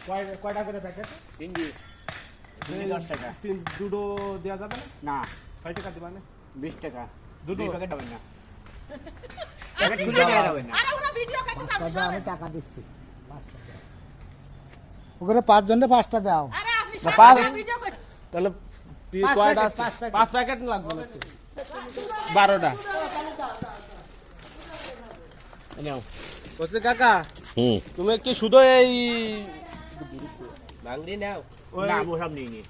কয়টা করে প্যাকেট? 3 দিয়ে 10 টাকা। দুটো দেওয়া যাবে না? না 6 টাকা দিবা না? 20 টাকা। দুটো প্যাকেট হবে না। প্যাকেট খুলে দেওয়া যাবে না। আরে ওরা ভিডিও করতে যাবে আমি টাকা দিচ্ছি 5 টাকা ওখানে 5 জনে 5টা দাও আরে আপনি না, সারা ভিডিও করে তাহলে পাঁচ কয়টা? প্যাকেট, 5 প্যাকেট লাগবে না? 12টা। নাও। বলছে কাকা তুমি কি শুধু এই বাংলি নাও? না সব নিয়ে নি।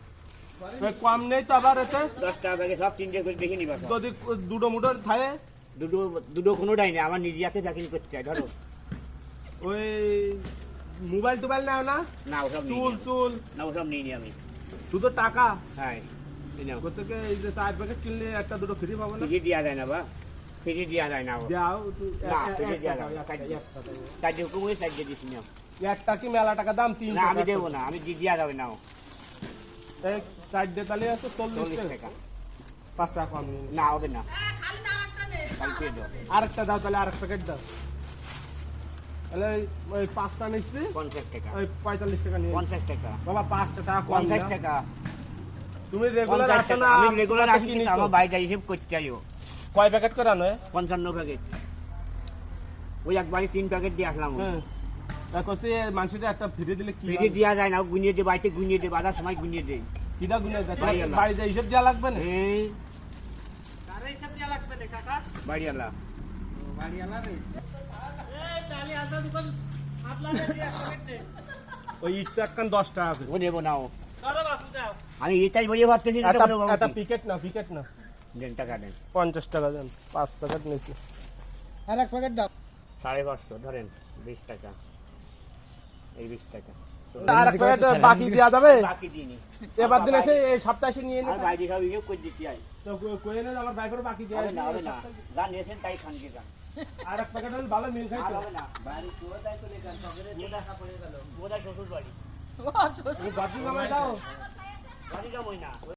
ওই কম নেই তো আবার এতে 10 টাকা প্যাকেট সব 3 করে দেখে নিবা সব। যদি দুটো মুঠোর থাকে দুটো কোনোটাই নেই, আমার নিজে হাতে প্যাকিং করতে চাই। ধরো ওই মোবাইল টোবাইল নাও না? না ওসব নিয়ে চুল চুল না ওসব নিয়ে নি আমি। শুধু টাকা হ্যাঁ এই নাও। কোথেকে এই যে 4 প্যাকেট কিনলে একটা দুটো ফ্রি পাবো না? ফ্রি দেওয়া যায় না বা? ফ্রি দেওয়া যায় না। দাও না, ফ্রি দেওয়া যায় না। চারটে হুকুম হয়ে চারটে দিচ্ছি নাও। একটা কি মেলা টাকা দাম? 3 না টাকা আমি দেবো না, আমি দেওয়া যাবে নাও। এক 4 তালে আছে 40 40 টাকা। টাকা। 5 টাকা কম নিন। না হবে না, খালি না আরেকটা নে খালি পেয়ে দাও। আরেকটা দাও তাহলে আরেক প্যাকেট দাও। তাহলে ওই 5টা নিচ্ছি 50 টাকা। ওই 45 টাকা নিয়ে 50 টাকা। বাবা 5 টাকা কম 50 দাও। টাকা। তুমি রেগুলার 50 আসো টাকা। না? আমি রেগুলার আসি কি কিন্তু নিচ্ছ? আমার বাড়িটা হিসেব করতে চাইও। কয় প্যাকেট করে আনো? 55 প্যাকেট। ওই একবারে 3 প্যাকেট দিয়ে আসলাম। হ্যাঁ কইছে মানুষটা একটা ফ্রি দিলে কি ফ্রি দেওয়া যায় না, গুনিয়ে দে, বাড়িতে গুনিয়ে দে, বাজার সময় গুনিয়ে দে। কিটা গুনে যায়? বাড়িওয়ালা। বাড়িতে হিসাব দেওয়া লাগবে না? এই আরে হিসাব দেয়া লাগবে না কাকা বাড়িওয়ালা। বাড়িওয়ালা রে এই তালি আদা দোকান হাত লাগা দিয়ে একটা প্যাকেট নে ওই ইটটা একখান 10 টাকা আছে। ও দেবো নাও। ধরো বাপু দাও আমি এটাই বলে ভাবতেছি না, একটা বলে একটা ভাবতেছি। প্যাকেট না প্যাকেট না দেন টাকা দেন। 50 টাকা দেন। 5 প্যাকেট নিয়েছি। আর এক প্যাকেট দাও 550 ধরেন 20 টাকা। এই 20 টাকা। আর এক প্যাকেট বাকি দেওয়া যাবে? বাকি দিইনি। এবার দিন এসে এই সপ্তাহে এসে নিয়ে আর নিন। বাইরে সব হিসেব করে দিচ্ছি আই। তো কইয়ে না আমার বাইকের বাকি দেওয়া হবে আছে। না, হবে না। যা নিয়েছেন তাই খান কে যান। আর এক প্যাকেট হলে ভালো মিল খাই আর তো। হবে না। বাইরে চলে যাই চলে যান, সকালে যে টাকা পড়ে গেল। বোধহয় শ্বশুর বাড়ি। ও ছোট বাকি জামাই দাও। বাড়ি যাবই না।